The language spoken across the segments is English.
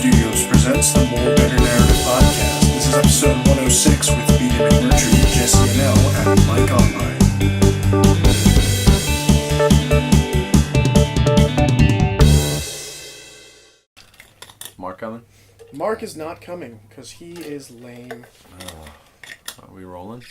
Studios presents the More Better Narrative podcast. This is episode 106 with B.D. McMurtry, Jesse Annell, and Mike Armine. Mark coming? Mark is not coming because he is lame. Are we rolling?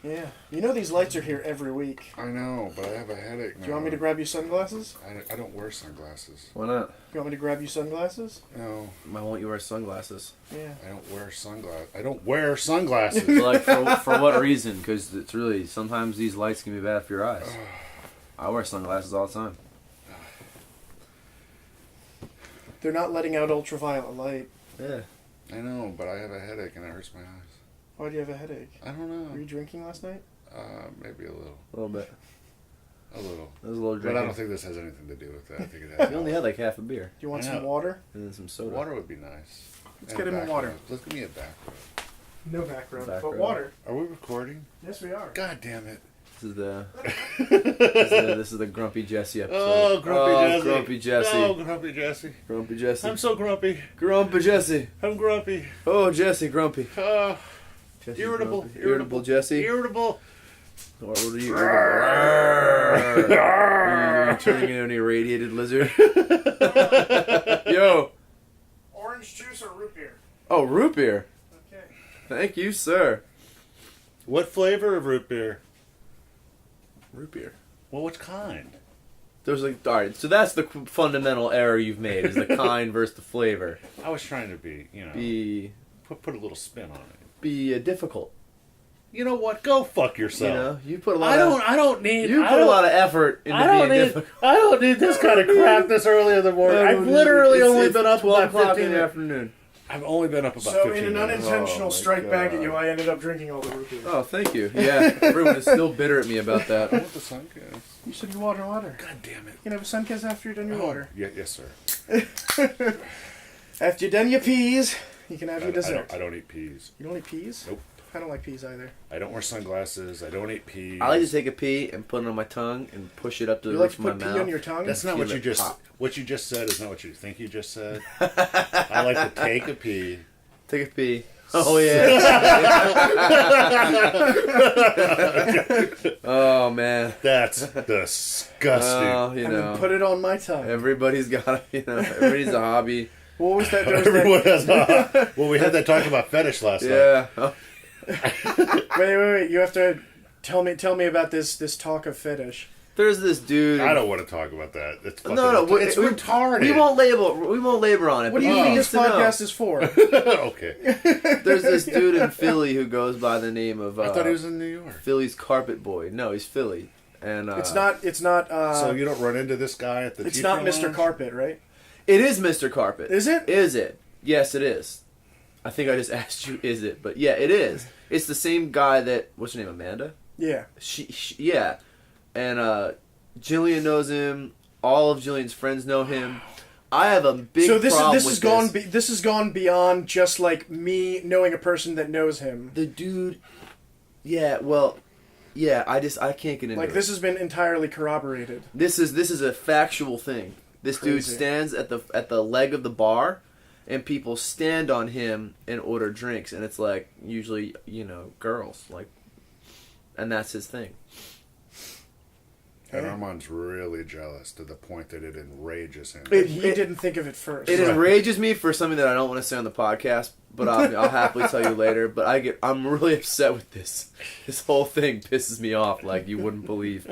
Yeah. You know these lights are here every week. I know, but I have a headache now. Do you want me to grab you sunglasses? I don't wear sunglasses. Why not? You want me to grab you sunglasses? No. Why won't you wear sunglasses? Yeah. I don't wear sunglasses. I don't wear sunglasses. Like, for what reason? Because it's really, sometimes these lights can be bad for your eyes. I wear sunglasses all the time. They're not letting out ultraviolet light. Yeah. I know, but I have a headache and it hurts my eyes. Why do you have a headache? I don't know. Were you drinking last night? Maybe a little. A little bit. A little. There's a little But drinking. I don't think this has anything to do with that. I think it has. You only had like half a beer. Do you want I some know. water? And then some soda. Water would be nice. Let's get him in water. Let's give me a back rub. No background, Back but row. water. Are we recording? Yes, we are. God damn it. This is this is the Grumpy Jesse episode. Oh, Grumpy Jesse. Oh, Grumpy Jesse. Grumpy Jesse. I'm so grumpy. Grumpy Jesse. I'm grumpy. Oh, Jesse, grumpy. Jesse's Irritable. grumpy. Irritable Jesse. Irritable. Or what are you? Are you turning into an irradiated lizard? Yo. Orange juice or root beer? Oh, root beer. Okay. Thank you, sir. What flavor of root beer? Root beer. Well, which kind? There's like, all right. So that's the fundamental error you've made: is the kind versus the flavor. I was trying to be, put a little spin on it. Be difficult. You know what? Go fuck You yourself. know, you put a lot. I don't need. You put a lot of effort into being difficult. I don't need this kind of crap this early in the morning. I've literally only been up 12 about o'clock 15 in the minutes. afternoon. I've only been up about So 15 in an minutes. unintentional Oh, my strike back at God. you, I ended up drinking all the root beer. Oh, thank you. Yeah, everyone is still bitter at me about that. I want the sun kiss. You said you water. God damn it. You can have a sun kiss after you're done your water. Yeah, yes, sir. After you're done your peas, you can have your dessert. I don't eat peas. You don't eat peas? Nope. I don't like peas either. I don't wear sunglasses. I don't eat peas. I like to take a pea and put it on my tongue and push it up to You the like roof to of my put pea on mouth. your tongue? That's not Feel what you it just. pop. What you just said is not what you think you just said. I like to take a pea. Take a pee. Oh yeah. Oh man. That's disgusting. Oh, you And know. then put it on my tongue. Everybody's got, everybody's a hobby. What was that? There was Everyone has a, well, we had that talk about fetish last night. Yeah. Oh, Wait. You have to tell me about this talk of fetish. there's this dude. I don't want to talk about that. It's fucking No. it's retarded. We won't labor on it. What do but you think he this needs to know. podcast is for? Okay. There's this dude in Philly who goes by the name of. I thought he was in New York. Philly's Carpet Boy. No, he's Philly, and It's not. So you don't run into this guy at the It's teacher not Mr. lounge? Carpet, right? It is Mr. Carpet. Is it? Is it? Yes, it is. I think I just asked you, is it? But yeah, it is. It's the same guy that, what's her name, Amanda? Yeah. She yeah. And Jillian knows him. All of Jillian's friends know him. I have a big So this problem is with this has gone beyond just like me knowing a person that knows him. The dude, yeah, well, yeah, I can't get into Like it. this has been entirely corroborated. This is a factual thing. This dude Crazy. stands at the leg of the bar, and people stand on him and order drinks, and it's like usually girls like, and that's his thing. And Armine's really jealous to the point that it enrages him. He didn't think of it first. It enrages me for something that I don't want to say on the podcast, but I'll happily tell you later. But I'm really upset with this. This whole thing pisses me off like you wouldn't believe.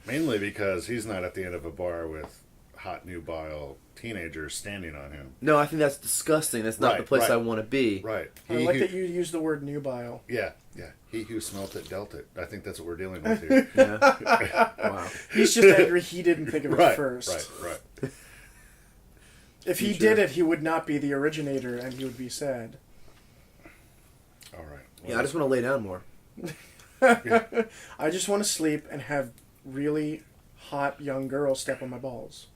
Mainly because he's not at the end of a bar with hot nubile teenagers standing on him. No, I think that's disgusting. That's not the place I want to be. Right. I like that you use the word nubile. Yeah. He who smelt it dealt it. I think that's what we're dealing with here. Yeah. Wow. He's just angry he didn't think of it first. Right. If he did it, he would not be the originator, and he would be sad. All right. Yeah, I just want to lay down more. I just want to sleep and have really hot young girls step on my balls.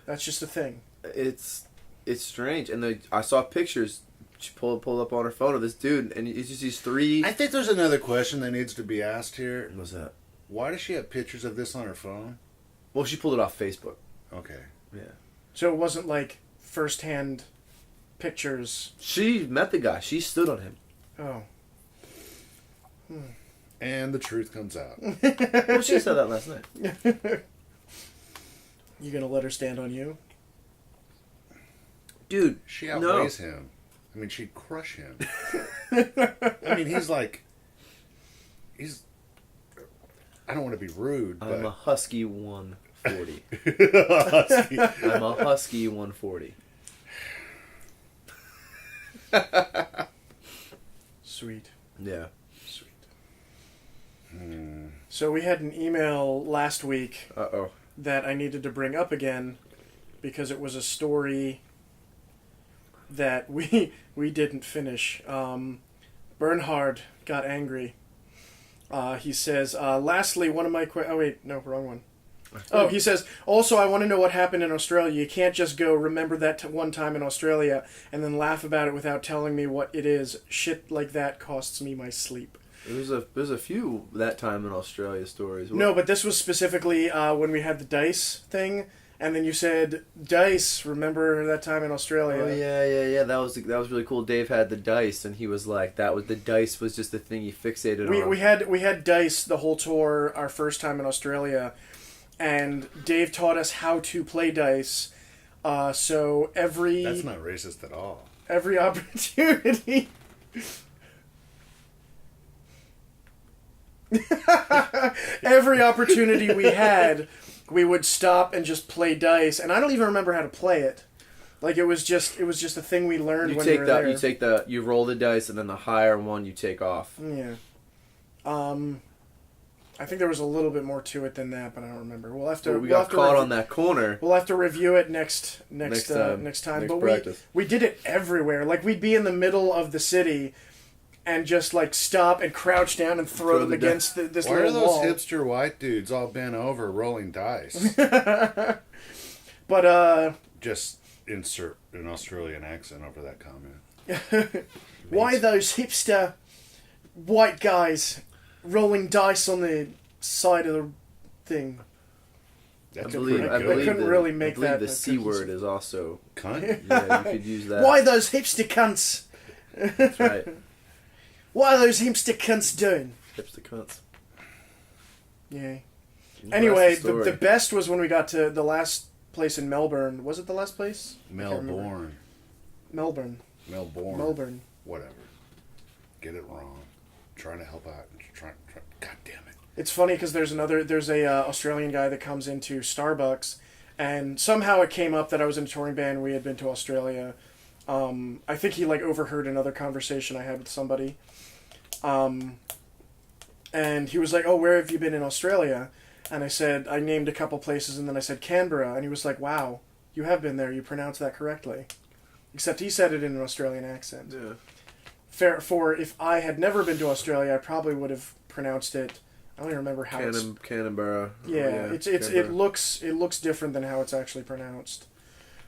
That's just a thing. It's strange, and I saw pictures. She pulled up on her phone of this dude, and it's just these three. I think there's another question that needs to be asked here. What's that? Why does she have pictures of this on her phone? Well, she pulled it off Facebook. Okay. Yeah. So it wasn't like firsthand pictures. She met the guy. She stood on him. Oh. And the truth comes out. Well, she said that last night. You gonna let her stand on you? Dude, She outweighs him. I mean, she'd crush him. I mean, he's. I don't want to be rude, but I'm a husky 140. Husky. I'm a husky 140. Sweet. Yeah. Sweet. So we had an email last week Uh-oh. that I needed to bring up again because it was a story that we didn't finish. Bernhard got angry. He says, lastly, one of my... oh, wait. No, wrong one. Oh, he says, also, I want to know what happened in Australia. You can't just go, remember that one time in Australia, and then laugh about it without telling me what it is. Shit like that costs me my sleep. There's a few that time in Australia stories. No, but this was specifically when we had the dice thing, and then you said, dice, remember that time in Australia? Oh yeah. That was really cool. Dave had the dice, and he was like, the dice was just the thing he fixated on. We had dice the whole tour, our first time in Australia, and Dave taught us how to play dice. So every That's not racist at all. Every opportunity. Every opportunity we had, we would stop and just play dice, and I don't even remember how to play it. Like it was just a thing we learned when we were there. You roll the dice, and then the higher one you take off. Yeah. I think there was a little bit more to it than that, but I don't remember. We'll have to. We got caught on that corner. We'll have to review it next time. Next But practice. we did it everywhere. Like we'd be in the middle of the city, and just like stop and crouch down and throw them against this Why are little those wall. hipster white dudes all bent over rolling dice? But Just insert an Australian accent over that comment. why those hipster white guys rolling dice on the side of the thing? That's I believe couldn't really make that the C word is also cunt. Yeah, you could use that. Why those hipster cunts? That's right. What are those hipster cunts doing? Hipster cunts. Yeah. That's Anyway, the story. the best was when we got to the last place in Melbourne. Was it the last place? Melbourne. Melbourne. Melbourne. Whatever. Get it wrong. Trying to help out. God damn it. It's funny because there's a Australian guy that comes into Starbucks, and somehow it came up that I was in a touring band. We had been to Australia. I think he like overheard another conversation I had with somebody. And he was like, "Oh, where have you been in Australia?" And I said, I named a couple places, and then I said Canberra, and he was like, "Wow, you have been there. You pronounced that correctly." Except he said it in an Australian accent. Yeah. Fair for if I had never been to Australia, I probably would have pronounced it. I don't even remember how Canberra. Yeah, it looks different than how it's actually pronounced.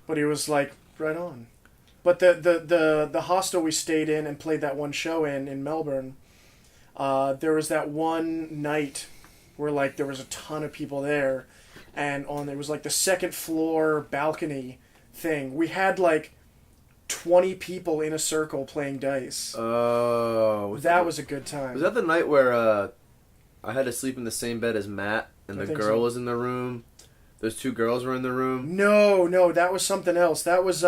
But he was like, right on. But the hostel we stayed in and played that one show in Melbourne, there was that one night where like there was a ton of people there, and it was like the second floor balcony thing. We had like 20 people in a circle playing dice. Oh, that was a good time. Was that the night where I had to sleep in the same bed as Matt, and the girl was in the room? Those two girls were in the room. No, that was something else. That was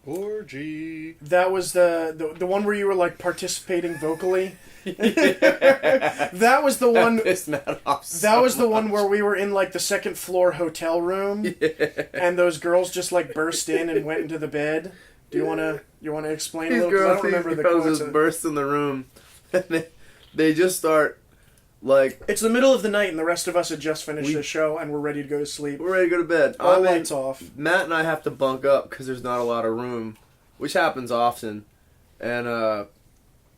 orgy. That was the one where you were like participating vocally. That was the one. That was the one where we were in like the second floor hotel room, and those girls just like burst in and went into the bed. Do you want to explain a little? Girls, I don't remember the girls just burst in the room, and they just start like. It's the middle of the night, and the rest of us had just finished the show, and we're ready to go to sleep. We're ready to go to bed. All lights off. Matt and I have to bunk up because there's not a lot of room, which happens often, and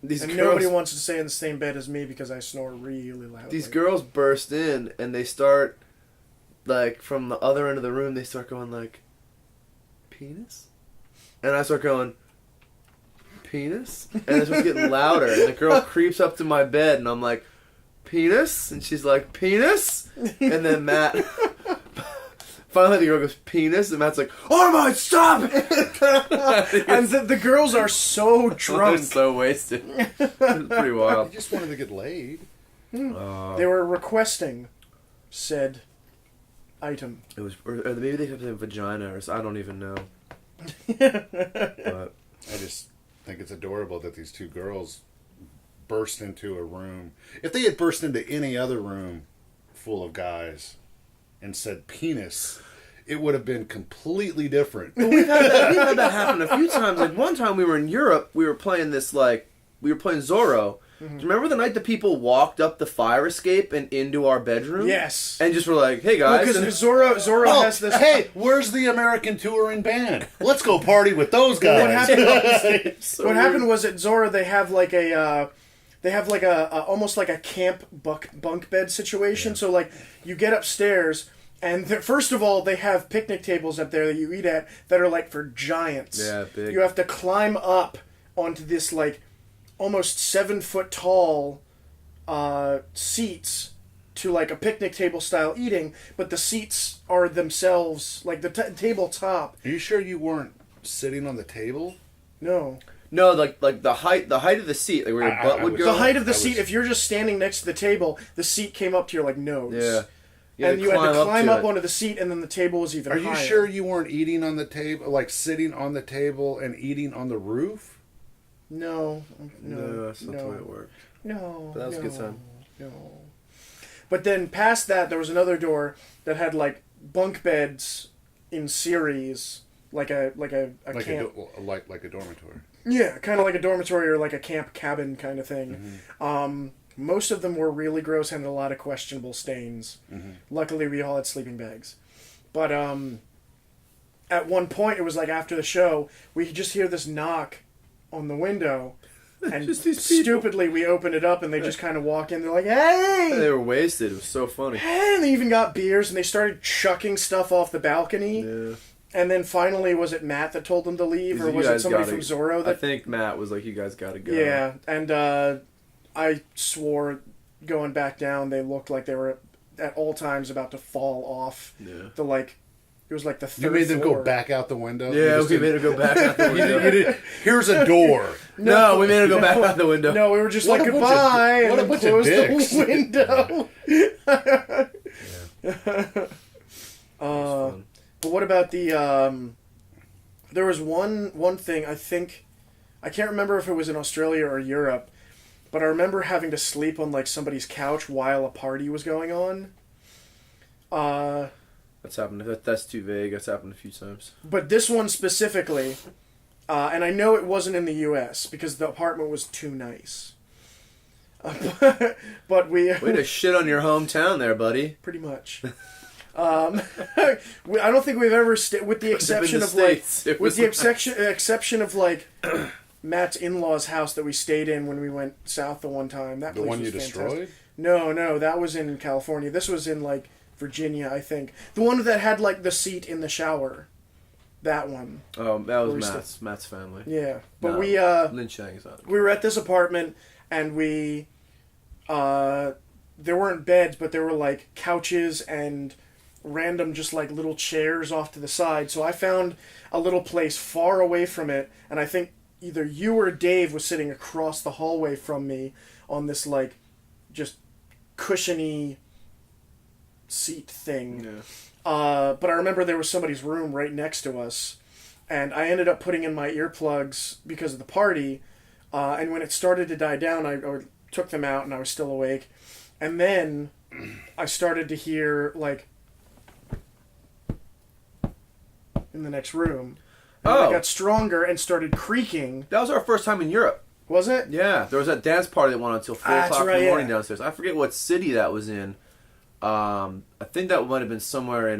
these girls, nobody wants to stay in the same bed as me because I snore really loudly. These girls burst in, and they start, like, from the other end of the room, they start going, like, penis? And I start going, penis? And it starts getting louder, and the girl creeps up to my bed, and I'm like, penis? And she's like, penis? And then Matt finally the girl goes, penis, and Matt's like, Armine, stop! And the girls are so They're drunk. so wasted. It's pretty I wild. just wanted to get laid. They were requesting said item. It was, or maybe they have vagina, or I don't even know. But I just think it's adorable that these two girls burst into a room. If they had burst into any other room full of guys and said penis, it would have been completely different. we've had that happen a few times. Like one time we were in Europe, we were playing Zorro. Do you remember the night the people walked up the fire escape and into our bedroom? Yes. And just were like, hey guys. Because Zorro Oh, has this... hey, where's the American touring band? Let's go party with those guys. What happened? So what weird. happened was at Zorro they have like a almost like a camp bunk bed situation. So like you get upstairs and first of all they have picnic tables up there that you eat at that are like for giants. Yeah, big. You have to climb up onto this like almost 7-foot tall seats to like a picnic table style eating, but the seats are themselves like the tabletop. Are you sure you weren't sitting on the table? No. No, like the height of the seat, like where your butt would was- go. The height of the I seat, was- if you're just standing next to the table, the seat came up to your like nose. Yeah. And you had to climb up it. onto the seat, and then the table was even Are higher. you sure you weren't eating on the table, like sitting on the table and eating on the roof? No. No, that's not the way it worked. No. But that was a good time. No. But then past that, there was another door that had like bunk beds in series, like a camp. Like a dormitory. Yeah, kind of like a dormitory or like a camp cabin kind of thing. Most of them were really gross and had a lot of questionable stains. Luckily, we all had sleeping bags. But at one point, it was like after the show, we could just hear this knock on the window. And Just these people. stupidly, we opened it up and they just kind of walk in. They're like, hey! They were wasted. It was so funny. And they even got beers and they started chucking stuff off the balcony. Yeah. And then finally, was it Matt that told them to leave, or You was it guys somebody gotta- from Zorro I that? think Matt was like, you guys gotta go. Yeah, and I swore going back down, they looked like they were at all times about to fall off. Yeah. The like, it was like the third You made them floor. go back out the window? You Yeah, just we didn't- made her go back out the You window. didn't- here's a door. No, we made her go back out the window. No, we were just What like a bunch of- goodbye, what a and bunch then of closed dicks. the window. Fun. But what about the? There was one thing I think, I can't remember if it was in Australia or Europe, but I remember having to sleep on like somebody's couch while a party was going on. That's happened. That's too vague. That's happened a few times. But this one specifically, and I know it wasn't in the U.S. because the apartment was too nice. But we Way to shit on your hometown there, buddy. pretty much. I don't think we've ever with the exception of like with the exception of like Matt's in-laws' house that we stayed in when we went south the one time. That The place one was you fantastic. destroyed? No, that was in California. This was in like Virginia, I think. The one that had like the seat in the shower. That one. Oh, that was Where's Matt's family. Yeah. But No, we Lynn Chang's on it. we were at this apartment and we there weren't beds, but there were like couches and random just like little chairs off to the side. So I found a little place far away from it, and I think either you or Dave was sitting across the hallway from me on this like just cushiony seat thing. Yeah. But I remember there was somebody's room right next to us, and I ended up putting in my earplugs because of the party, and when it started to die down, I took them out and I was still awake, and then I started to hear like in the next room. And Oh. it got stronger and started creaking. That was our first time in Europe. Was it? Yeah, there was that dance party that went on until 4 That's o'clock in right, the morning yeah. downstairs. I forget what city that was in. I think that might have been somewhere in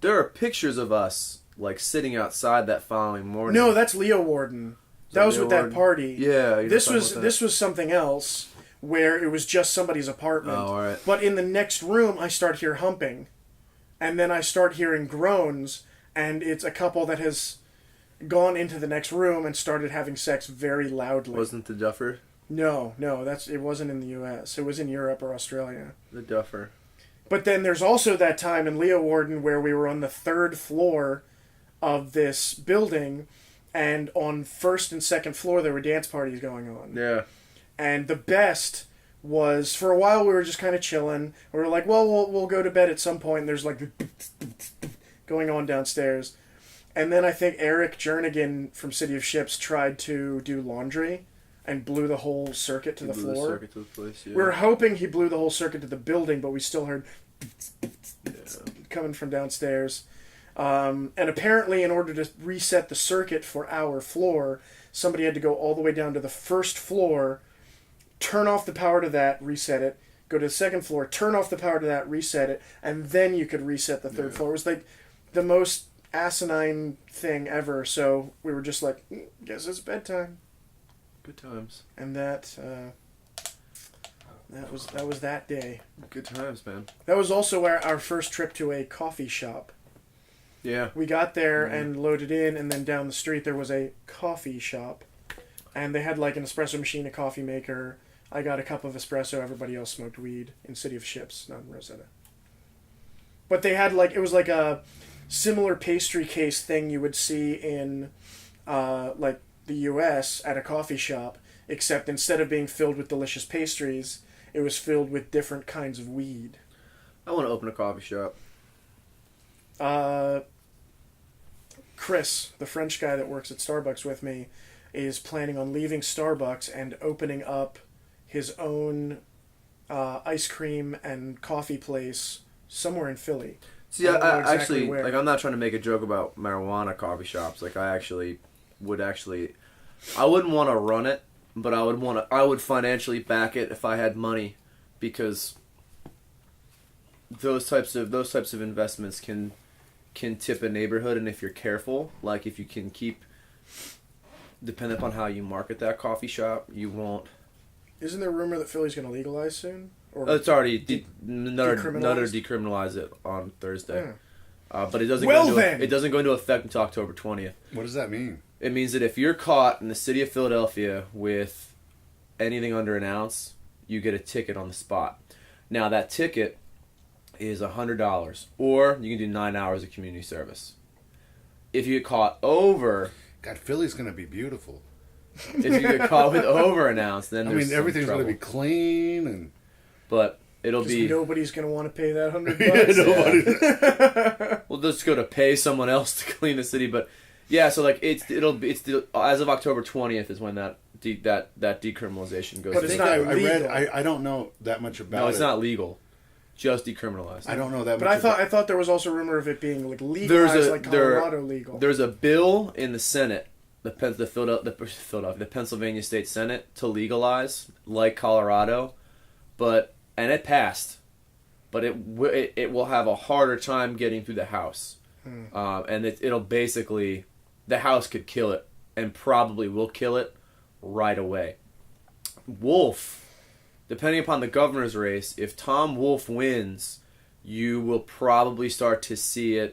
There are pictures of us like sitting outside that following morning. No, that's Leo Warden. That was Leo with that Warden? party. Yeah, you're This talking was about that. this was something else where it was just somebody's apartment. Oh, all right. But in the next room, I start hear humping, and then I start hearing groans, and it's a couple that has gone into the next room and started having sex very loudly. Wasn't the Duffer? No, it wasn't in the U.S. It was in Europe or Australia. The Duffer. But then there's also that time in Leo Warden where we were on the 3rd floor of this building, and on 1st and 2nd floor there were dance parties going on. Yeah. And the best was, for a while we were just kind of chilling. We were like, well, we'll go to bed at some point, and there's like going on downstairs. And then I think Eric Jernigan from City of Ships tried to do laundry and blew the whole circuit to the floor. The circuit to the place, yeah. We were hoping he blew the whole circuit to the building, but we still heard coming from downstairs. And apparently, in order to reset the circuit for our floor, somebody had to go all the way down to the 1st floor, turn off the power to that, reset it, go to the 2nd floor, turn off the power to that, reset it, and then you could reset the 3rd floor. It was like the most asinine thing ever. So we were just like, guess it's bedtime. Good times. And that was that day. Good times, man. That was also our first trip to a coffee shop. Yeah. We got there and loaded in, and then down the street there was a coffee shop. And they had like an espresso machine, a coffee maker. I got a cup of espresso. Everybody else smoked weed in City of Ships, not in Rosetta. But they had like, it was like a similar pastry case thing you would see in like the US at a coffee shop, except instead of being filled with delicious pastries, it was filled with different kinds of weed. I want to open a coffee shop. Chris, the French guy that works at Starbucks with me, is planning on leaving Starbucks and opening up his own ice cream and coffee place somewhere in Philly. See, I don't know I exactly actually, where. like, I'm not trying to make a joke about marijuana coffee shops. Like, I wouldn't want to run it, but I would financially back it if I had money, because those types of investments can tip a neighborhood, and if you're careful, like if you can keep, depending upon how you market that coffee shop, you won't. Isn't there a rumor that Philly's going to legalize soon? Or It's already Nutter decriminalized? decriminalize it on Thursday, Yeah. but it doesn't. Well, it doesn't go into effect until October 20th. What does that mean? It means that if you're caught in the city of Philadelphia with anything under an ounce, you get a ticket on the spot. Now that ticket is $100, or you can do 9 hours of community service. If you get caught over, God, Philly's going to be beautiful. if you get caught with over an ounce, then I there's mean, everything's going to be clean and. But it'll be. Nobody's going to want to pay that $100. Nobody. Well, just go to pay someone else to clean the city, but yeah. So like it's as of October 20th is when that decriminalization goes. But it's into not effect. legal. I don't know that much about it. No, it's not legal. Just decriminalized. I don't know that But much. I thought there was also a rumor of it being like legalized, like Colorado legal. There's a bill in the Senate, the Pennsylvania State Senate, to legalize like Colorado, and it passed, but it will have a harder time getting through the House, and it'll basically, the House could kill it and probably will kill it right away. Wolf. Depending upon the governor's race, if Tom Wolf wins, you will probably start to see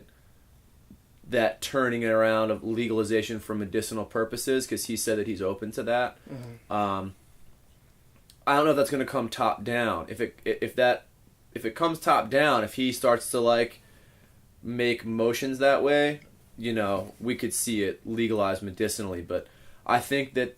that turning around of legalization for medicinal purposes, because he said that he's open to that. Mm-hmm. I don't know if that's going to come top down. If it comes top down, if he starts to like make motions that way, we could see it legalized medicinally. But I think that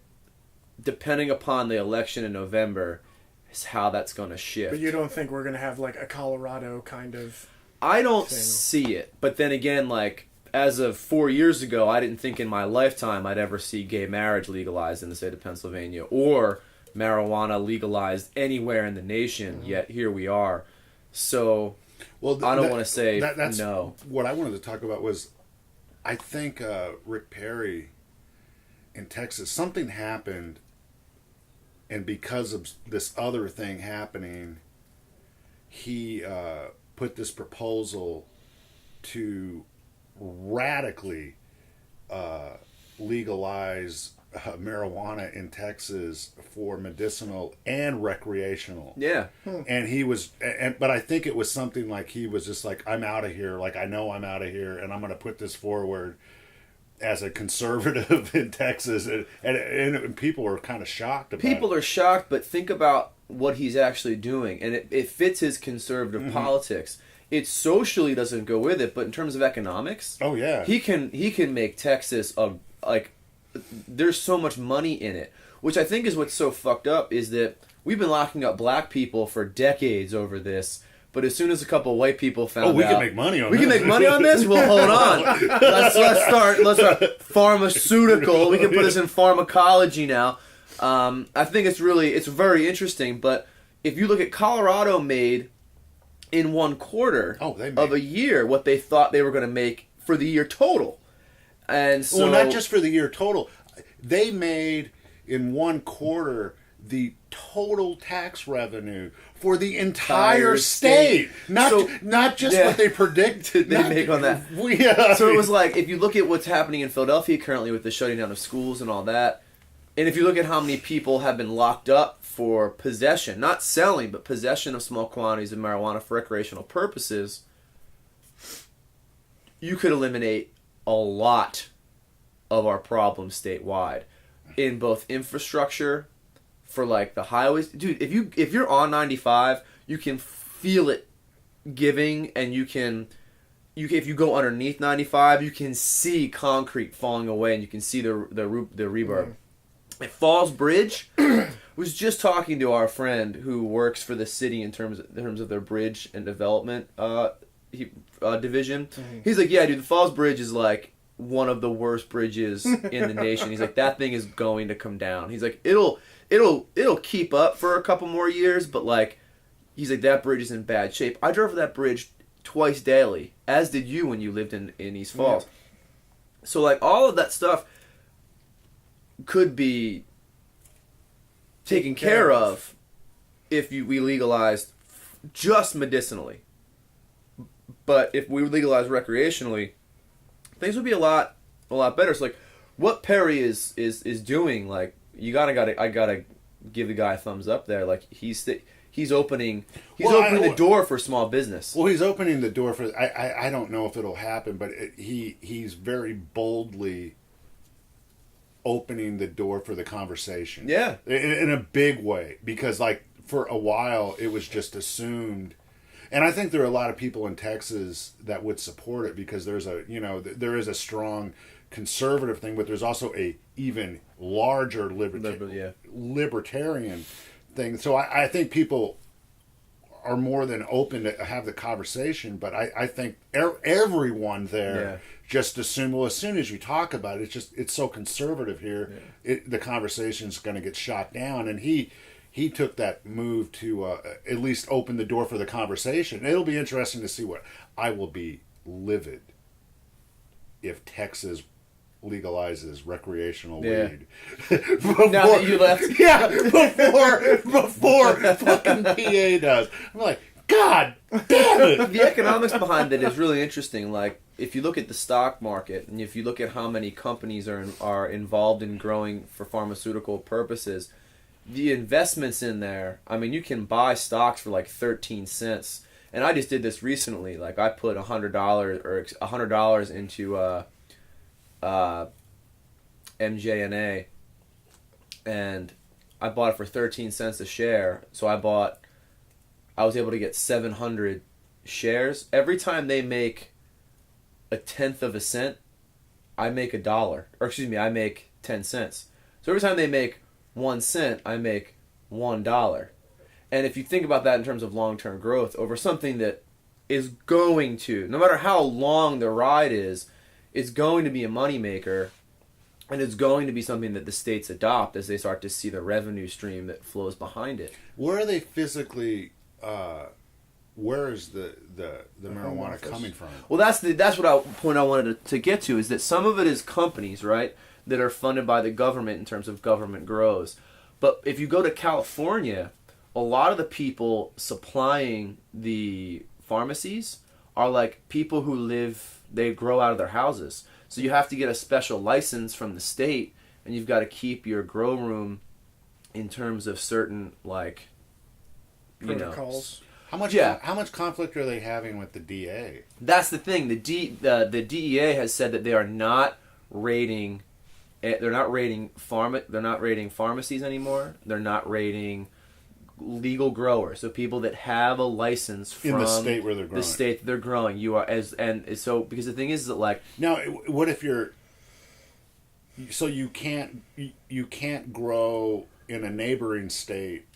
depending upon the election in November is how that's going to shift. But you don't think we're going to have like a Colorado kind of I don't thing? see it. But then again, like, as of 4 years ago, I didn't think in my lifetime I'd ever see gay marriage legalized in the state of Pennsylvania or marijuana legalized anywhere in the nation, yet here we are. So I don't want to say that's no. What I wanted to talk about was, I think Rick Perry in Texas, something happened, and because of this other thing happening, he put this proposal to radically legalize marijuana in Texas for medicinal and recreational. Yeah. And he was, but I think it was something like he was just like, I'm out of here. Like, I know I'm out of here, and I'm going to put this forward. as a conservative in Texas, and people are kind of shocked about People it. are shocked, but think about what he's actually doing, and it fits his conservative politics. It socially doesn't go with it, but in terms of economics, Oh yeah, he can make Texas there's so much money in it, which I think is what's so fucked up is that we've been locking up black people for decades over this. But as soon as a couple of white people found out... we can make money on we this. can make money on this? Well, hold on. Let's start pharmaceutical. We can put this in pharmacology now. I think it's very interesting. But if you look at Colorado made in 1 quarter of a year what they thought they were going to make for the year total. And so... Well, not just for the year total. They made in 1 quarter the total tax revenue for the entire state. Not just what they predicted they make on that. So it was like, if you look at what's happening in Philadelphia currently with the shutting down of schools and all that, and if you look at how many people have been locked up for possession, not selling, but possession of small quantities of marijuana for recreational purposes, you could eliminate a lot of our problems statewide in both infrastructure, for like the highways. Dude, if you're on 95, you can feel it giving, and if you go underneath 95, you can see concrete falling away, and you can see the rebar. At Falls Bridge, was just talking to our friend who works for the city in terms of their bridge and development division. He's like, yeah, dude, the Falls Bridge is like one of the worst bridges in the nation. He's like, that thing is going to come down. He's like, it'll keep up for a couple more years, but like, he's like, that bridge is in bad shape. I drove that bridge twice daily, as did you when you lived in East Falls. Yeah. So like, all of that stuff could be taken care of if we legalized just medicinally. But if we legalized recreationally, things would be a lot better. So like, what Perry is doing, like, I gotta give the guy a thumbs up there. Like, he's opening the door for small business. Well, he's opening the door for. I don't know if it'll happen, but he's very boldly opening the door for the conversation. Yeah, in a big way, because like for a while it was just assumed. And I think there are a lot of people in Texas that would support it, because there is a strong conservative thing, but there's also a even larger libertarian thing. So I think people are more than open to have the conversation, but I think everyone there just assume, well, as soon as you talk about it, it's so conservative here, the conversation's going to get shot down. And he took that move to at least open the door for the conversation. It'll be interesting to see what... I will be livid if Texas legalizes recreational weed. Now that you left. Yeah, before fucking PA does. I'm like, God damn it! The economics behind it is really interesting. Like, if you look at the stock market, and if you look at how many companies are involved in growing for pharmaceutical purposes, the investments in there, I mean, you can buy stocks for like 13 cents. And I just did this recently. Like, I put $100 into MJNA, and I bought it for 13 cents a share. So I was able to get 700 shares. Every time they make a tenth of a cent, I make $1. Or excuse me, I make 10 cents. So every time they make 1 cent, I make $1. And if you think about that in terms of long-term growth over something that is going to, no matter how long the ride is, it's going to be a moneymaker, and it's going to be something that the states adopt as they start to see the revenue stream that flows behind it. Where are they physically? Where is the marijuana coming from? Well, that's what point I wanted to get to, is that some of it is companies, right, that are funded by the government in terms of government grows. But if you go to California, a lot of the people supplying the pharmacies are like people who they grow out of their houses. So you have to get a special license from the state, and you've got to keep your grow room in terms of certain, like, protocols. How much conflict are they having with the DA? That's the thing. The DEA has said that they are not raiding. They're not raiding pharmacies anymore. They're not raiding legal growers. So people that have a license from in the state where they're growing. The state that they're growing. You are so because the thing is that like now, what if you're so you can't grow in a neighboring state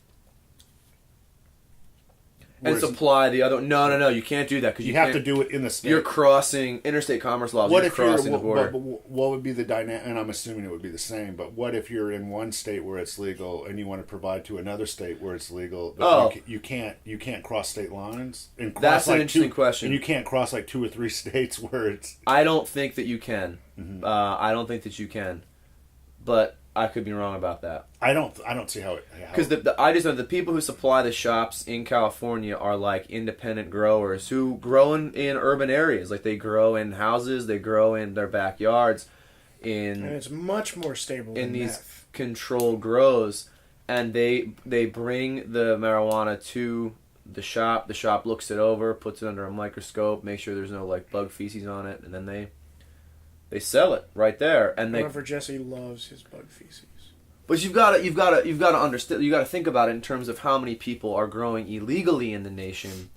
and supply the other. No, you can't do that because you have to do it in the state. You're crossing interstate commerce laws. What you're if crossing you're, the border? what would be the dynamic? And I'm assuming it would be the same. But what if you're in one state where it's legal and you want to provide to another state where it's legal? But you can't cross state lines. And cross That's an interesting question. And you can't cross like 2 or 3 states where it's. I don't think that you can. Mm-hmm. I don't think that you can. But I could be wrong about that. I don't see how it. Because I just know the people who supply the shops in California are like independent growers who grow in urban areas. Like they grow in houses, they grow in their backyards. And it's much more stable in these meth. Controlled grows, and they bring the marijuana to the shop. The shop looks it over, puts it under a microscope, makes sure there's no like bug feces on it, and then they sell it right there. And However, Jesse loves his bug feces. But you've got to understand. You got to think about it in terms of how many people are growing illegally in the nation,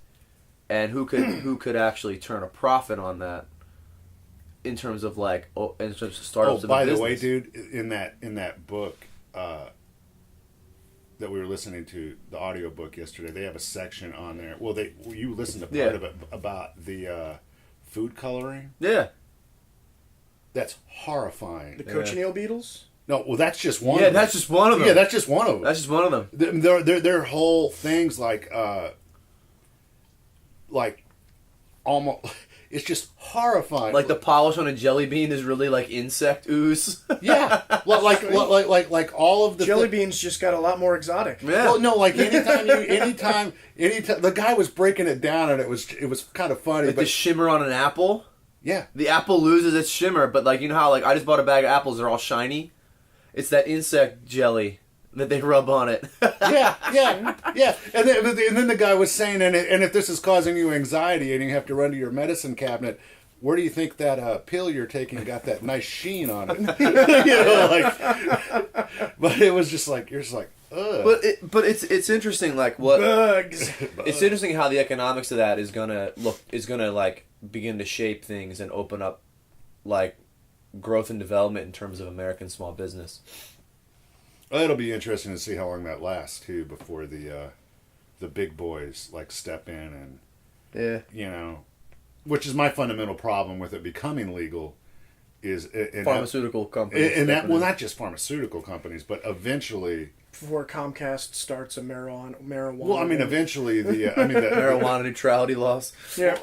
and who could actually turn a profit on that. In terms of like, in terms of startups. Oh, by the way, dude, in that book that we were listening to, the audiobook yesterday, they have a section on there. Well, you listened to part of it about the food coloring. Yeah. That's horrifying. The cochineal beetles? No, well, that's just one. Yeah, of them. that's just one of them. Yeah, that's just one of them. That's just one of them. Their whole things like almost. It's just horrifying. Like the polish on a jelly bean is really like insect ooze. Yeah, like all of the jelly beans just got a lot more exotic. Yeah. Well, no, like anytime, the guy was breaking it down, and it was kind of funny. Like but the shimmer on an apple. yeah, The apple loses its shimmer, but like you know how like I just bought a bag of apples, they're all shiny. It's that insect jelly that they rub on it. yeah. And then the guy was saying, and if this is causing you anxiety, and you have to run to your medicine cabinet, where do you think that pill you're taking got that nice sheen on it? But it was just like you're just like, ugh. But it's interesting like what Bugs. it's interesting how the economics of that is gonna like begin to shape things and open up like growth and development in terms of American small business. Well, it'll be interesting to see how long that lasts too before the big boys like step in and which is my fundamental problem with it becoming legal is Pharmaceutical companies. Not just pharmaceutical companies, but eventually Before Comcast starts a marijuana. Well, I mean, eventually the marijuana neutrality laws. Yeah.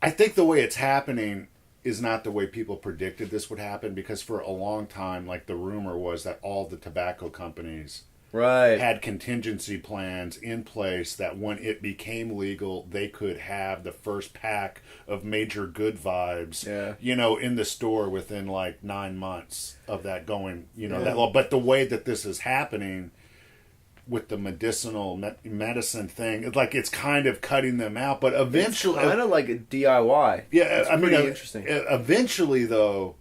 I think the way it's happening is not the way people predicted this would happen, because for a long time, like the rumor was that all the tobacco companies had contingency plans in place that when it became legal, they could have the first pack of Major Good Vibes, in the store within like 9 months of that going, that law. But the way that this is happening with the medicinal medicine thing, it's kind of cutting them out. But eventually, it's kind of like a DIY. Yeah, it's pretty interesting. Eventually, though,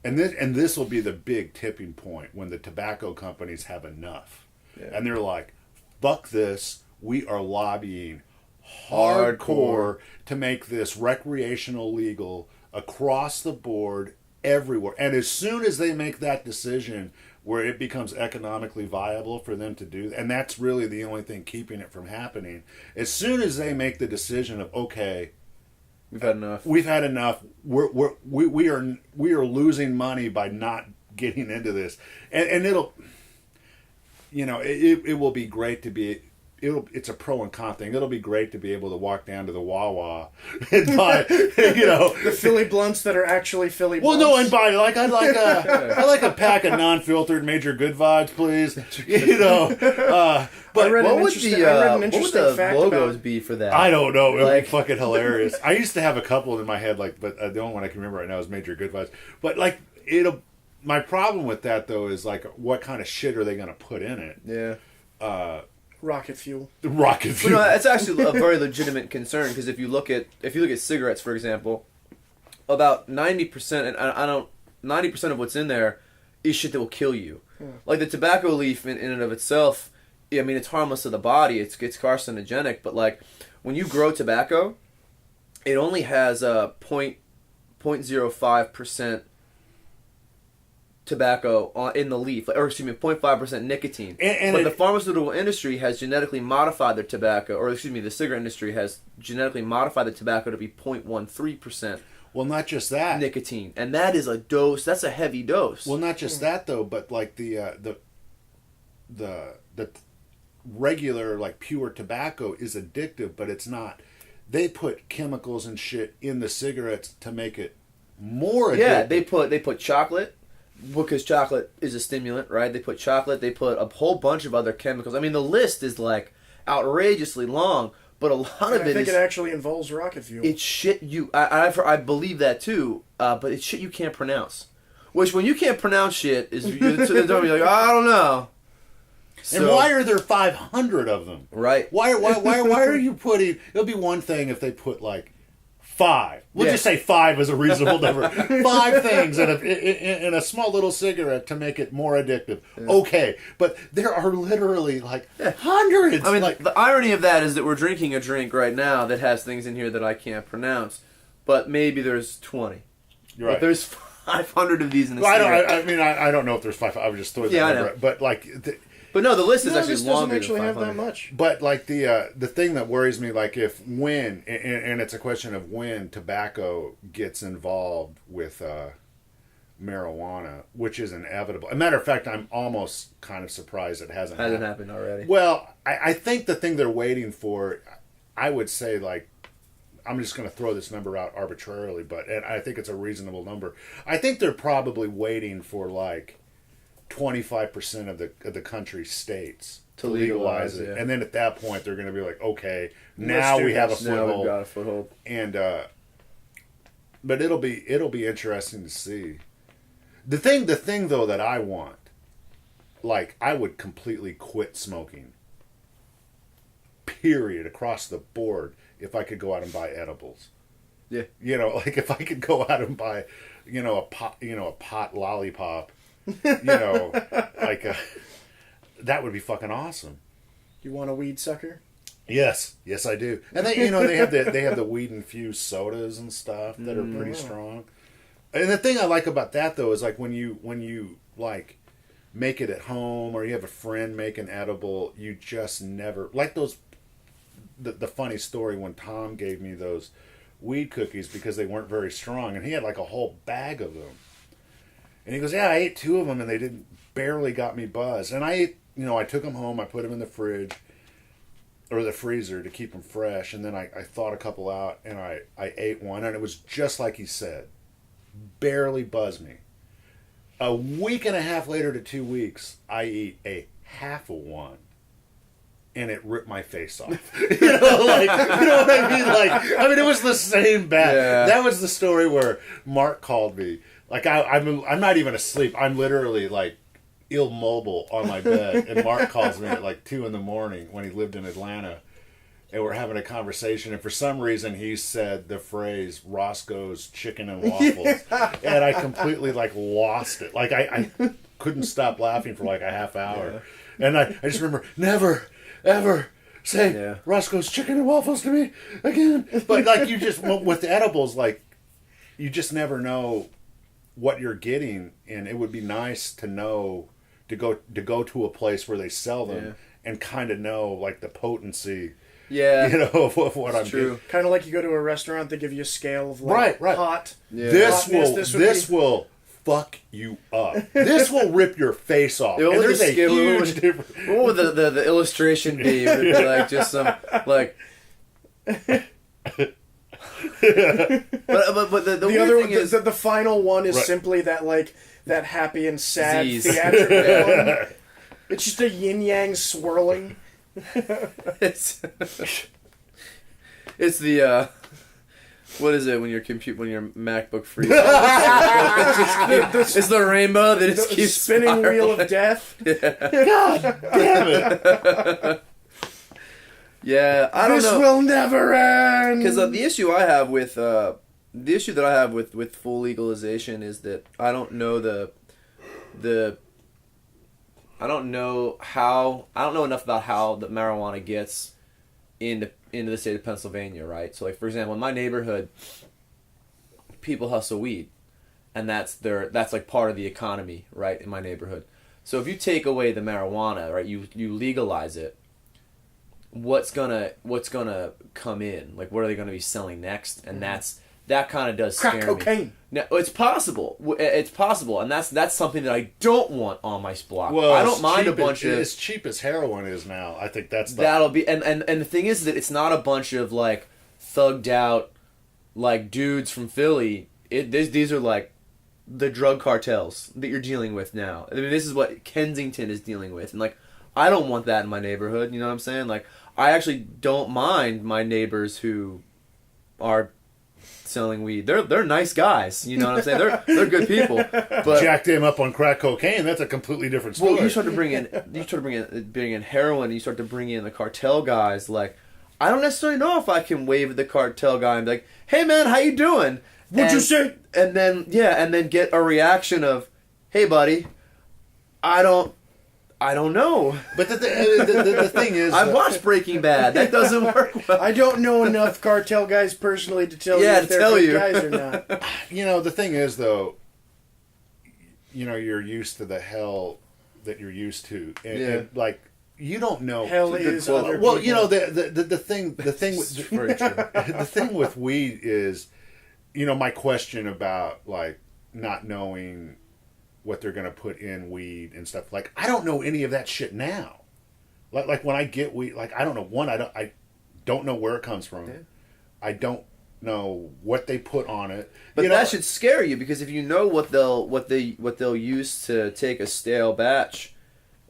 and this will be the big tipping point when the tobacco companies have enough, and they're like, "Fuck this! We are lobbying hardcore to make this recreational legal across the board everywhere." And as soon as they make that decision, where it becomes economically viable for them to do, and that's really the only thing keeping it from happening. As soon as they make the decision of, okay, we've had enough. We are losing money by not getting into this, and it'll, it will be great to be. It's a pro and con thing. It'll be great to be able to walk down to the Wawa and buy, the Philly blunts that are actually Philly blunts. Well, no, and buy I'd like a pack of non-filtered Major Good Vibes, please. But what would the fact logos about be for that? I don't know. It would be fucking hilarious. I used to have a couple in my head, but the only one I can remember right now is Major Good Vibes. But my problem with that though is what kind of shit are they going to put in it? Yeah. Rocket fuel. Rocket fuel. Well, no, that's actually a very legitimate concern, because if you look at cigarettes, for example, about 90%, and I don't 90% of what's in there is shit that will kill you. Like the tobacco leaf in and of itself, I mean, it's harmless to the body. It's carcinogenic, but like when you grow tobacco, it only has a 0.05% tobacco in the leaf, or excuse me, 0.5% nicotine. But the pharmaceutical industry has genetically modified their tobacco, or excuse me, the cigarette industry has genetically modified the tobacco to be 0.13%. Well, not just that. Nicotine, and that is a dose. That's a heavy dose. Well, not just that though, but like the regular like pure tobacco is addictive, but it's not. They put chemicals and shit in the cigarettes to make it more addictive. Yeah, they put chocolate, because chocolate is a stimulant, right? They put chocolate. They put a whole bunch of other chemicals. I mean, the list is like outrageously long. But a lot of I it think is... it actually involves rocket fuel. It's shit you... I believe that too, but it's shit you can't pronounce. Which, when you can't pronounce shit, is you're like, I don't know. So, and why are there 500 of them? Right. Why are you putting... It'll be one thing if they put like 5. We'll just say 5 is a reasonable number. 5 things in a small little cigarette to make it more addictive. Yeah. Okay, but there are literally like hundreds. I mean, like, the irony of that is that we're drinking a drink right now that has things in here that I can't pronounce, but maybe there's 20. You're right. But there's 500 of these in the well, cigarette. I don't know if there's 5. I would just throw that number. I know. But like... But no, the list is No, actually this longer doesn't actually than have 500. that much. But like the thing that worries me, like when it's a question of when tobacco gets involved with marijuana, which is inevitable. As a matter of fact, I'm almost kind of surprised it hasn't happened already. Well, I think the thing they're waiting for, I would say, like, I'm just going to throw this number out arbitrarily, and I think it's a reasonable number. I think they're probably waiting for like 25% of the country's states to legalize it, yeah. And then at that point they're going to be like, okay, now we have a foothold. Now we've got a foothold. And but it'll be interesting to see. The thing though that I want, like, I would completely quit smoking. Period, across the board, if I could go out and buy edibles. Yeah. You know, like if I could go out and buy, a pot lollipop. That would be fucking awesome. You want a weed sucker? Yes, I do. And they have the weed infused sodas and stuff that are pretty strong. And the thing I like about that though is like when you like make it at home or you have a friend make an edible, you just never like those. The funny story when Tom gave me those weed cookies because they weren't very strong, and he had like a whole bag of them. And he goes, yeah, I ate 2 of them and they barely got me buzzed. And I ate, I took them home, I put them in the fridge or the freezer to keep them fresh. And then I thawed a couple out and I ate one and it was just like he said, barely buzzed me. A week and a half later to 2 weeks, I eat a half of one. And it ripped my face off. You know what I mean? Like, it was the same bad. Yeah. That was the story where Mark called me. Like, I'm not even asleep. I'm literally, like, immobile on my bed. And Mark calls me at, like, 2 in the morning when he lived in Atlanta. And we're having a conversation. And for some reason, he said the phrase, Roscoe's Chicken and Waffles. Yeah. And I completely, like, lost it. Like, I couldn't stop laughing for, like, a half hour. Yeah. And I just remember, never, ever say Roscoe's Chicken and Waffles to me again. But, like, you just, with edibles, like, you just never know what you're getting, and it would be nice to know to go to a place where they sell them and kind of know like the potency of what I'm getting. Kind of like you go to a restaurant, they give you a scale of like hot. Yeah. This will fuck you up. This will rip your face off. And there's a huge difference. What would the illustration be? Would it be like just some like but the other thing is the final one is simply that happy and sad theatrical one. It's just a yin yang swirling. It's the what is it when your MacBook freezes? It's the rainbow that just keeps spinning spiraling. wheel of death. Yeah. God damn it. Yeah, I don't know. This will never end. Because the issue I have with the issue that I have with full legalization is that I don't know I don't know enough about how the marijuana gets into the state of Pennsylvania, right? So, like, for example, in my neighborhood, people hustle weed, and that's like part of the economy, right, in my neighborhood. So if you take away the marijuana, right, you legalize it, what's gonna come in? Like, what are they gonna be selling next? And that kind of does Crack scare me. cocaine. Now, it's possible. It's possible, and that's something that I don't want on my block. Well, I don't mind a bunch of as cheap as heroin is now. I think that'll be and the thing is that it's not a bunch of like thugged out like dudes from Philly. These are like the drug cartels that you're dealing with now. I mean, this is what Kensington is dealing with, and like I don't want that in my neighborhood. You know what I'm saying? Like, I actually don't mind my neighbors who are selling weed. They're nice guys. You know what I'm saying? They're good people. But jacked him up on crack cocaine. That's a completely different story. well, you start to bring in heroin. You start to bring in the cartel guys. Like, I don't necessarily know if I can wave at the cartel guy and be like, "Hey man, how you doing?" What'd you say? And then get a reaction of, "Hey buddy, I don't know." But the thing is, I watched Breaking Bad. That doesn't work well. I don't know enough cartel guys personally to tell you Yeah, if to they're tell good you. guys or not. the thing is though, you're used to the hell that you're used to, and like you don't know. Hell is other well, people. the thing with Very true. the thing with weed is, my question about like not knowing what they're going to put in weed and stuff. Like, I don't know any of that shit now. Like when I get weed, like, I don't know. One, I don't know where it comes from. Yeah. I don't know what they put on it. But that should scare you, because if you know what they'll use to take a stale batch,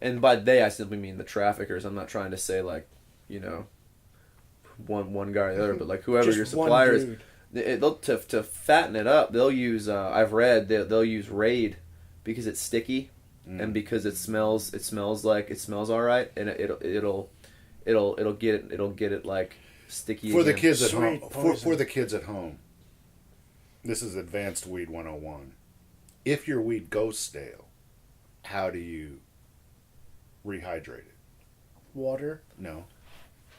and by they I simply mean the traffickers. I'm not trying to say like, one guy or the other, but like whoever Just your one supplier is, dude. they'll to fatten it up. They'll use I've read they'll use Raid because it's sticky and because it smells all right, and it'll get it like sticky for the again. kids at Sweet home. poison. For the kids at home. This is advanced weed 101. If your weed goes stale, how do you rehydrate it? Water. No.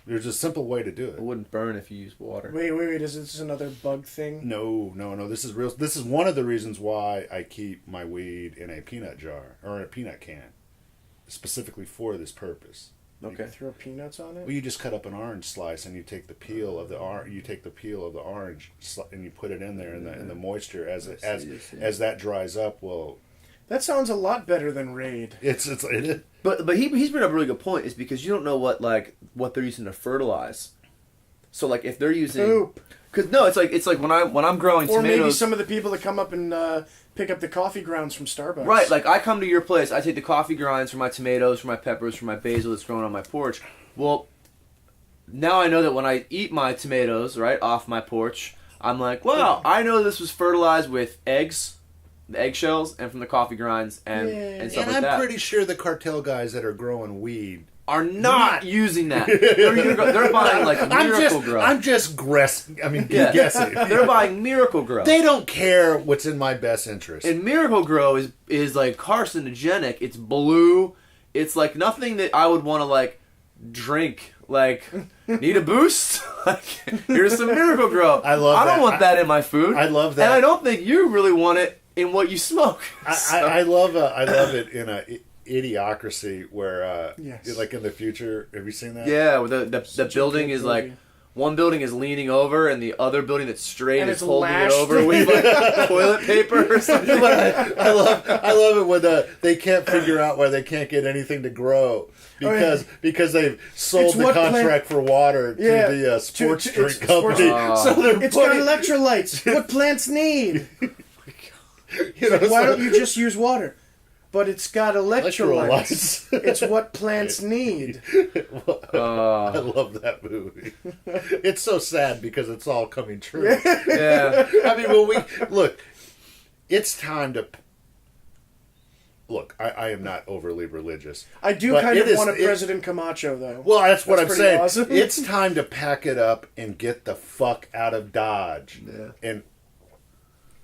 There's a simple way to do It it. wouldn't burn if you use water. Wait, is this another bug thing? No. This is real. This is one of the reasons why I keep my weed in a peanut jar or in a peanut can, specifically for this purpose. Okay. Throw peanuts on it? Well, you just cut up an orange slice and you take the peel of the orange and you put it in there, and the moisture as that dries up. Well, That sounds a lot better than Raid. it is. But he's bring up a really good point, is because you don't know what they're using to fertilize. So like if they're using Poop. Because no, it's like when I'm growing Or tomatoes. maybe some of the people that come up and pick up the coffee grounds from Starbucks. Right, like I come to your place, I take the coffee grinds for my tomatoes, for my peppers, for my basil that's growing on my porch. Well, now I know that when I eat my tomatoes, right, off my porch, I'm like, wow, I know this was fertilized with eggs, the eggshells, and from the coffee grinds and stuff And like I'm that. pretty sure the cartel guys that are growing weed Are not using that. They're buying like Miracle Grow. I'm just guessing. They're buying Miracle Grow. They don't care what's in my best interest. And Miracle Grow is like carcinogenic. It's blue. It's like nothing that I would want to like drink. Like, need a boost? Like, here's some Miracle Grow. I love I don't that. want that in my food. I love that. And I don't think you really want it in what you smoke. I love it in a idiocracy where Yes. like in the future. Have you seen that? Yeah, where the Such a building good is like, movie. one building is leaning over and the other building that's straight And is it's holding it lashed. over with like toilet paper or something. I love it when they can't figure out why they can't get anything to grow because they've sold It's the what contract for water to the sports to- drink it's company. sports- So they're It's got putting, electrolytes. What plants need? Why don't you just use water? But it's got electrolytes. It's what plants need. I love that movie. It's so sad because it's all coming true. Yeah. I mean, it's time to. Look, I am not overly religious. I do but kind it of is- want a it- President Camacho, though. Well, that's what I'm pretty saying. awesome. It's time to pack it up and get the fuck out of Dodge. Yeah. And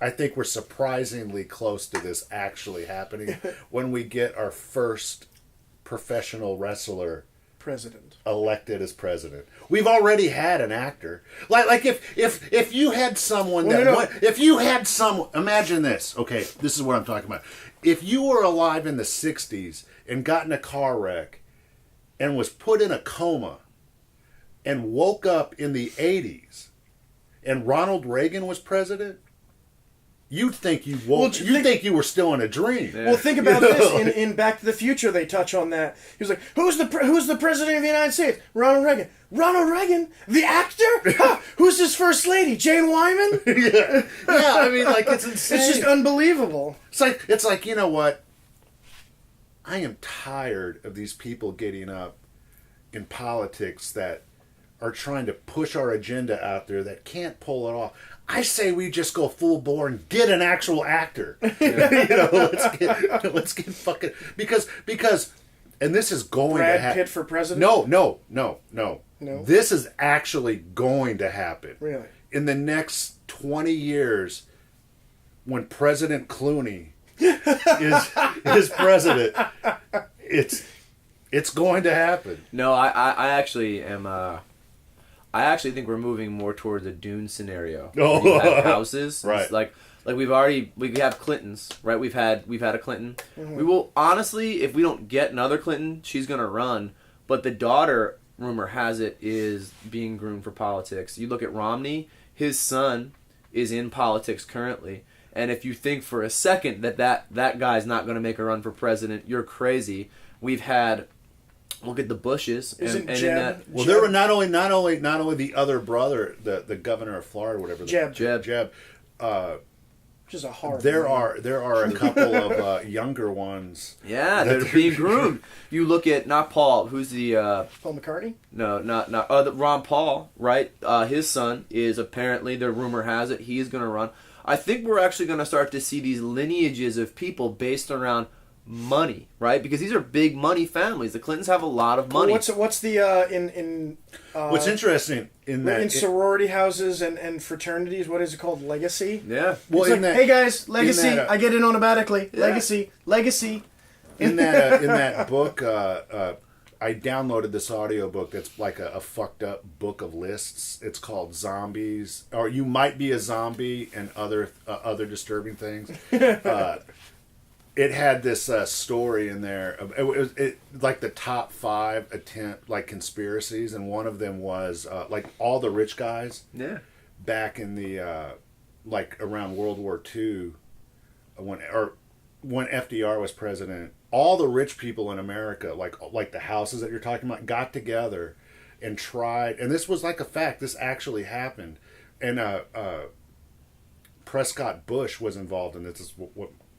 I think we're surprisingly close to this actually happening when we get our first professional wrestler President. elected as president. We've already had an actor. Like if you had someone if you had some, imagine this. Okay, this is what I'm talking about. If you were alive in the 60s and got in a car wreck and was put in a coma and woke up in the 80s and Ronald Reagan was president, you'd think you woke. You'd think you were still in a dream. Yeah. Well, think about this. In Back to the Future, they touch on that. He was like, "Who's the president of the United States? Ronald Reagan. Ronald Reagan, the actor? Huh, who's his first lady? Jane Wyman? Yeah. I mean, like, it's insane. It's just unbelievable. It's like, you know what? I am tired of these people getting up in politics that are trying to push our agenda out there that can't pull it off. I say we just go full bore and get an actual actor. Let's get fucking because and this is going to happen. Brad Pitt for president? No. No? This is actually going to happen. Really? In the next 20 years, when President Clooney is president, it's going to happen. No, I actually am. I actually think we're moving more towards a Dune scenario. Oh. You have houses, Right. It's like we have Clintons, right? We've had a Clinton. Mm-hmm. We will honestly, if we don't get another Clinton, she's gonna run. But the daughter, rumor has it, is being groomed for politics. You look at Romney; his son is in politics currently. And if you think for a second that guy's not going to make a run for president, you're crazy. We've had, look at the Bushes. Isn't and Jeb? in that, Well, there were not only the other brother, the governor of Florida, whatever. Jeb. Jeb. Which is a horrible There name. are a couple of younger ones. yeah, they're being groomed. You look at not Paul, who's the Paul McCartney? no, not Ron Paul, right? His son is apparently, the rumor has it, he's going to run. I think we're actually going to start to see these lineages of people based around money, right? Because these are big money families. The Clintons have a lot of money. What's the in What's interesting in that in sorority houses and fraternities? What is it called? Legacy. Yeah. well, It's in like, that, hey guys, legacy. that, I get in automatically. Yeah. Legacy. in that book, I downloaded this audiobook that's like a fucked up book of lists. It's called Zombies, or You Might Be a Zombie, and other disturbing things. It had this story in there. It was like the top 5 conspiracies, and one of them was like all the rich guys. Yeah. Back in the around World War II, when FDR was president, all the rich people in America, like the houses that you're talking about, got together and tried. And this was like a fact. This actually happened. And Prescott Bush was involved in this. This is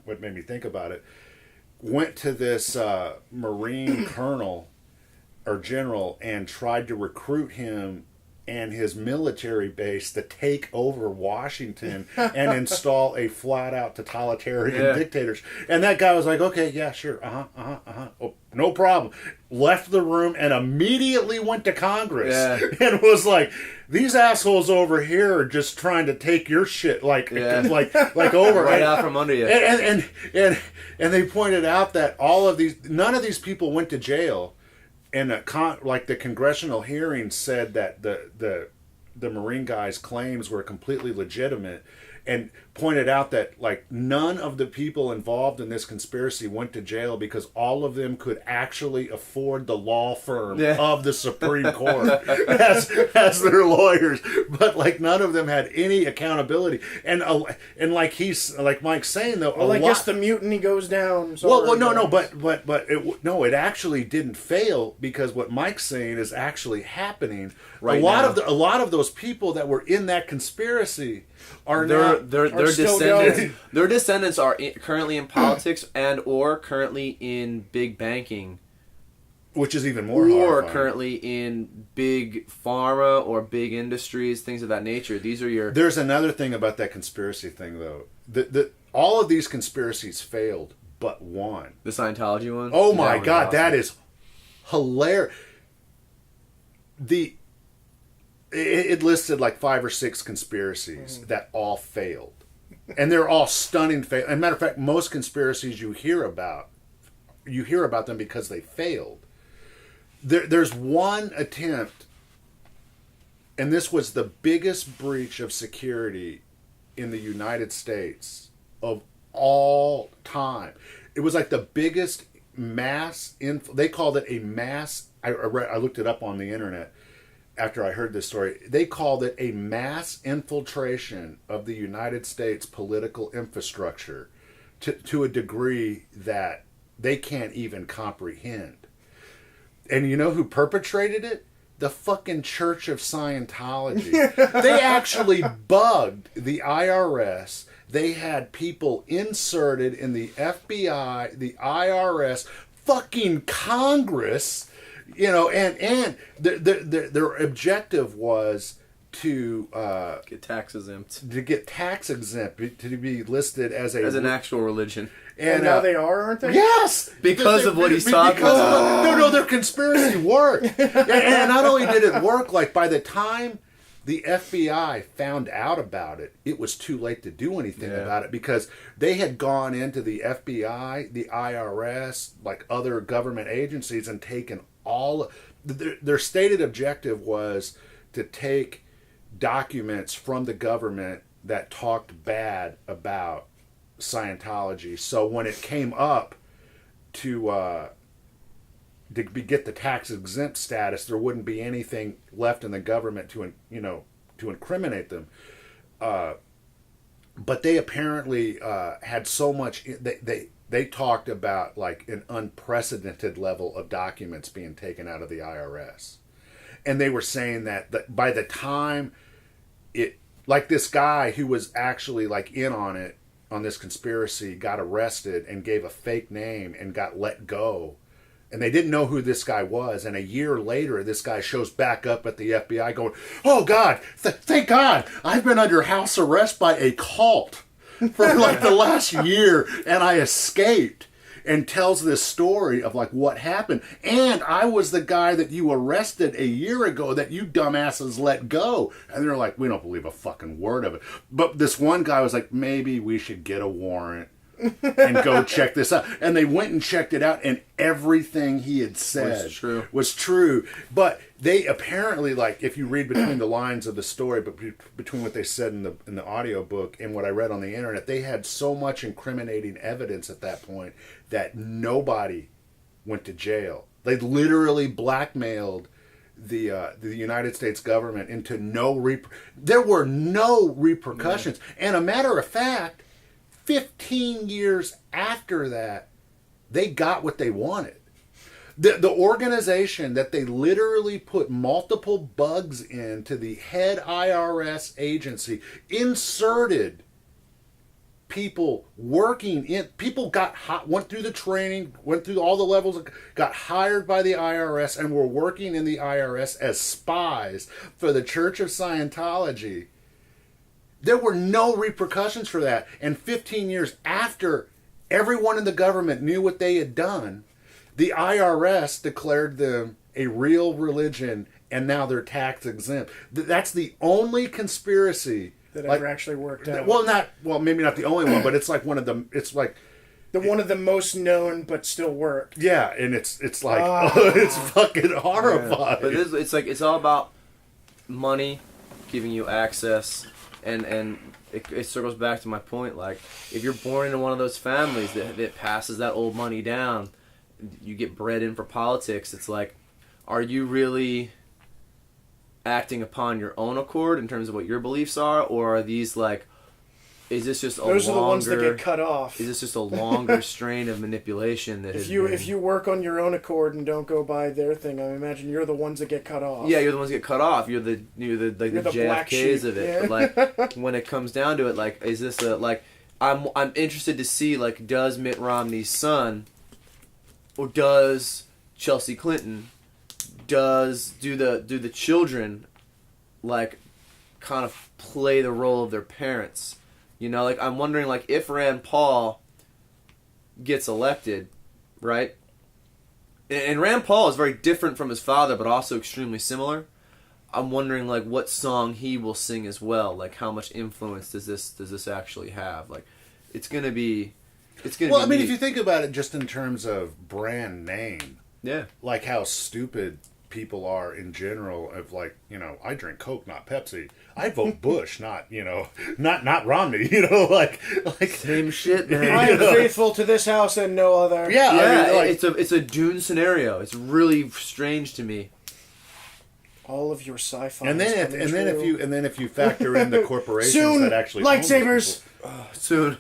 what made me think about it. Went to this Marine colonel or general and tried to recruit him and his military base to take over Washington and install a flat-out totalitarian dictatorship. And that guy was like, okay, yeah, sure, oh, no problem. Left the room and immediately went to Congress and was like, these assholes over here are just trying to take your shit like over right out from under you. And they pointed out that none of these people went to jail. And the congressional hearing said that the Marine guy's claims were completely legitimate, and pointed out that like none of the people involved in this conspiracy went to jail because all of them could actually afford the law firm of the Supreme Court as their lawyers, but like none of them had any accountability. And like Mike's saying though, Well, I guess the mutiny goes down. It actually didn't fail, because what Mike's saying is actually happening. Right a lot of those people that were in that conspiracy are their still descendants. going. Their descendants are currently in politics and or currently in big banking, which is even more or horrifying. currently in big pharma or big industries, things of that nature. These are your. There's another thing about that conspiracy thing, though. All of these conspiracies failed, but one. The Scientology one. Oh my one's God, awesome. that is hilarious. It listed like 5 or 6 conspiracies that all failed. And they're all stunning fail. As a matter of fact, most conspiracies you hear about them because they failed. There's one attempt, and this was the biggest breach of security in the United States of all time. It was like the biggest mass. They called it a mass. I looked it up on the internet after I heard this story. They called it a mass infiltration of the United States political infrastructure to a degree that they can't even comprehend. And you know who perpetrated it? The fucking Church of Scientology. They actually bugged the IRS. They had people inserted in the FBI, the IRS, fucking Congress, and their objective was to Get tax exempt. to get tax exempt, to be listed as an actual religion. And now they are, aren't they? Yes! Because of what he's talking about. No, their conspiracy worked. And not only did it work, like by the time the FBI found out about it, it was too late to do anything about it, because they had gone into the FBI, the IRS, like other government agencies, and taken all... Their stated objective was to take documents from the government that talked bad about Scientology. So when it came up to get the tax exempt status, there wouldn't be anything left in the government to incriminate them. But they apparently had so much. They talked about like an unprecedented level of documents being taken out of the IRS, and they were saying that by the time it, like this guy who was actually like in on it, on this conspiracy, got arrested and gave a fake name and got let go. And they didn't know who this guy was. And a year later, this guy shows back up at the FBI going, "Oh, God, thank God, I've been under house arrest by a cult for like the last year, and I escaped." And tells this story of like what happened. And I was the guy that you arrested a year ago that you dumbasses let go. And they're like, "We don't believe a fucking word of it." But this one guy was like, "Maybe we should get a warrant and go check this out." And they went and checked it out, and everything he had said was true. But they apparently, like, if you read between the lines of the story, but between what they said in the audiobook and what I read on the internet, they had so much incriminating evidence at that point that nobody went to jail. They literally blackmailed the United States government into there were no repercussions. And a matter of fact, 15 years after that, they got what they wanted. The organization that they literally put multiple bugs into the head IRS agency inserted people working in... People went through the training, went through all the levels, got hired by the IRS, and were working in the IRS as spies for the Church of Scientology. There were no repercussions for that. And 15 years after everyone in the government knew what they had done, the IRS declared them a real religion, and now they're tax exempt. That's the only conspiracy that ever actually worked out. Well, maybe not the only one, but it's like one of them. It's like one of the most known, but still worked. Yeah, and it's like it's fucking horrifying. Yeah. But it's like it's all about money, giving you access, and it circles back to my point. Like, if you're born into one of those families that passes that old money down, you get bred in for politics. It's like, are you really acting upon your own accord in terms of what your beliefs are, or are these like, is this just those are the ones that get cut off? Is this just a longer strain of manipulation that if you work on your own accord and don't go by their thing, I imagine you're the ones that get cut off. Yeah, you're the ones that get cut off. You're the JFKs of it. Yeah. But like, when it comes down to it, like, is this a like? I'm interested to see, like, does Mitt Romney's son, or does Chelsea Clinton, do the children, like, kind of play the role of their parents? You know, like, I'm wondering, like, if Rand Paul gets elected, right? And Rand Paul is very different from his father, but also extremely similar. I'm wondering like what song he will sing as well. Like how much influence does this actually have? Like it's gonna be. Well, I mean, neat. if you think about it, just in terms of brand name, Yeah. like how stupid people are in general. Of like, I drink Coke, not Pepsi. I vote Bush, not not Romney. Like Same shit, man. I am faithful to this house and no other. Yeah, Yeah, I mean, like, it's a Dune scenario. It's really strange to me. All of your sci-fi. and then if you factor in the corporations Soon, that actually own these lightsabers. people. Soon.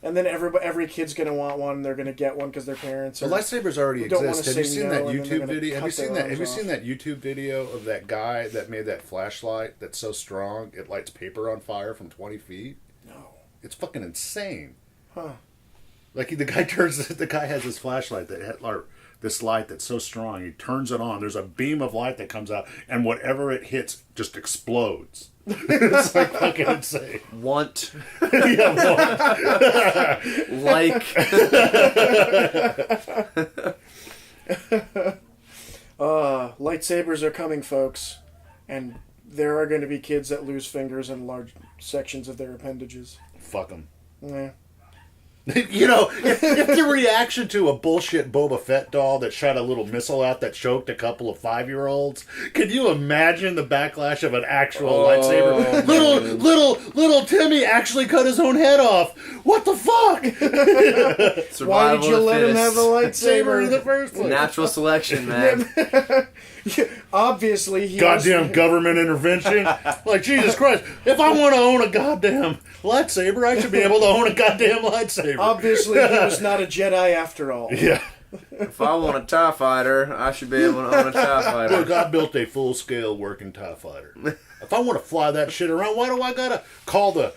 And then every kid's gonna want one. They're gonna get one because their parents. The Are, lightsabers already don't wanna exist. Have you say seen no, that and then they're YouTube gonna video? Have cut you seen their that? Have you arms seen off. that YouTube video of that guy that made that flashlight that's so strong it lights paper on fire from 20 feet? No. It's fucking insane. Huh. Like the guy has this flashlight that had this light that's so strong. He turns it on. There's a beam of light that comes out, and whatever it hits just explodes. It's like fucking insane. Want. Yeah, Like. Lightsabers are coming, folks, and there are going to be kids that lose fingers and large sections of their appendages. fuck them. Yeah. If the reaction to a bullshit Boba Fett doll that shot a little missile out that choked a couple of 5-year-olds, can you imagine the backlash of an actual lightsaber? Little Timmy actually cut his own head off. What the fuck? Why did you let him have a Saber in the lightsaber? first place. Natural selection, man. Obviously, he Goddamn was, government intervention. Like, Jesus Christ. If I want to own a goddamn lightsaber, I should be able to own a goddamn lightsaber. Obviously, he was not a Jedi after all. Yeah. If I want a TIE fighter, I should be able to own a TIE fighter. Look, I built a full-scale working TIE fighter. If I want to fly that shit around, why do I gotta call the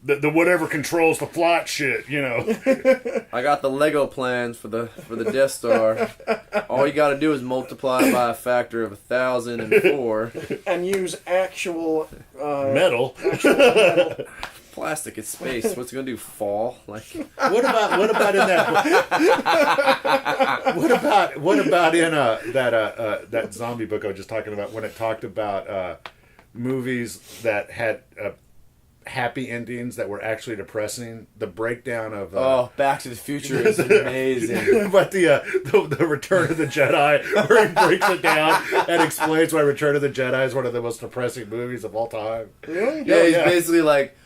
whatever controls the flight shit, I got the Lego plans for the Death Star. All you got to do is multiply by a factor of 1,004. And use actual Metal. Plastic, it's space. What's it gonna do? Fall? Like What about in that what about in that zombie book I was just talking about when it talked about movies that had happy endings that were actually depressing? The breakdown of Back to the Future is amazing. but the Return of the Jedi, where he breaks it down and explains why Return of the Jedi is one of the most depressing movies of all time. Really? Yeah, he's basically like,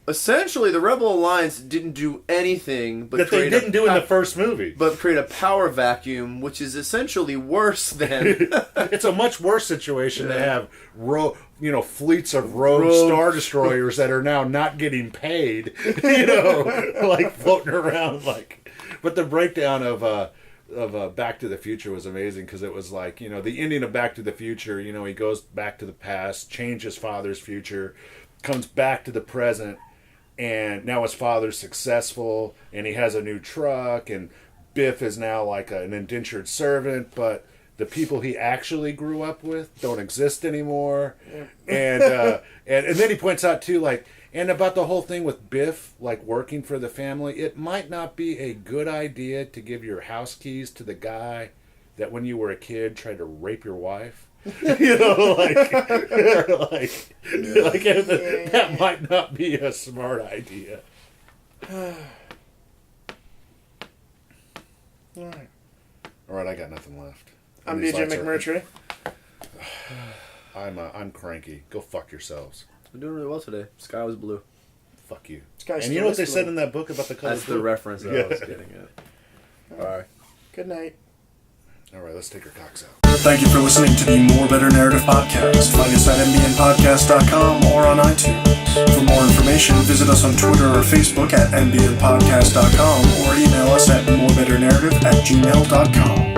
essentially the Rebel Alliance didn't do anything but that they didn't do in the first movie. but create a power vacuum, which is essentially worse than It's a much worse situation to have fleets of rogue Star Destroyers that are now not getting paid, like floating around. But the breakdown of Back to the Future was amazing because it was like, the ending of Back to the Future, he goes back to the past, changed his father's future, comes back to the present, and now his father's successful, and he has a new truck, and Biff is now like an indentured servant, but the people he actually grew up with don't exist anymore. And then he points out too, and about the whole thing with Biff, working for the family, it might not be a good idea to give your house keys to the guy that when you were a kid tried to rape your wife. That might not be a smart idea. All right, I got nothing left. I'm These DJ lights are- McMurtry. I'm cranky. Go fuck yourselves. I'm doing really well today. Sky was blue. Fuck you. Sky And you know what they still is said blue. in that book about the color That's the blue? reference that I was getting at. All right. Good night. All right, let's take our cocks out. Thank you for listening to the More Better Narrative podcast. Find us at mbnpodcast.com or on iTunes. For more information, visit us on Twitter or Facebook at mbnpodcast.com or email us at morebetternarrative@gmail.com.